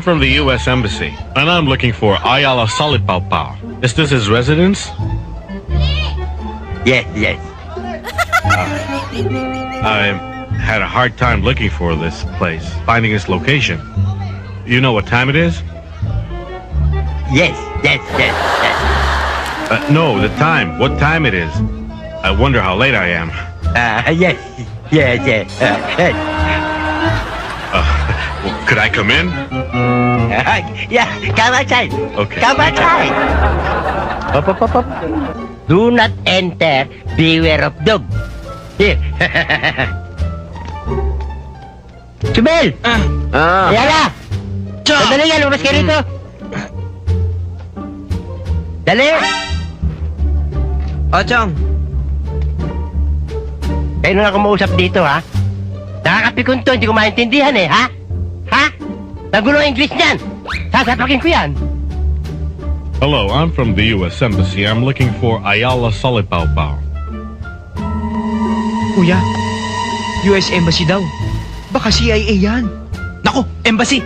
From the U.S. Embassy, and I'm looking for Ayala Salipao. Is this his residence? Yes, yes. I had a hard time looking for this place, finding its location. You know what time it is? Yes, yes, yes, yes. No, the time. What time it is? I wonder how late I am. Yes, yes, yes. Yes. Well, could I come in? Yeah, come outside. Okay. Come outside. Up, up, up, up. Do not enter. Beware of dog. Here. Sumel! Ayala! Sandali yan, lumabas ka rito. Dali! O, Chong. Kayo na kumausap dito, ha? Nakakapikon to, hindi ko maintindihan eh, ha? Ha? Nagulo ang English niyan! Sasapakin ko yan! Hello, I'm from the U.S. Embassy. I'm looking for Ayala Salipao. Kuya, US Embassy daw. Baka CIA yan. Naku, Embassy.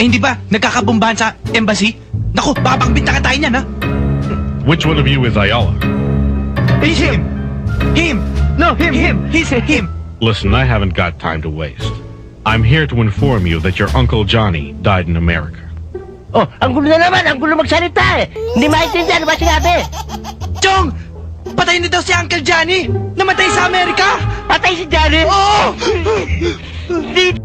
Eh, hindi ba nagkakabombahan sa Embassy? Naku, baka pagbinta ka tayo niyan, ha? Which one of you is Ayala? It's him! Him! No, him! He's him! Listen, I haven't got time to waste. I'm here to inform you that your Uncle Johnny died in America. Oh, ang gulo na naman! Ang gulo magsalita eh! Hindi maintindihan, ano ba sinabi? Chong! Patay na daw si Uncle Johnny! Namatay sa Amerika! Patay si Johnny! Oo! Di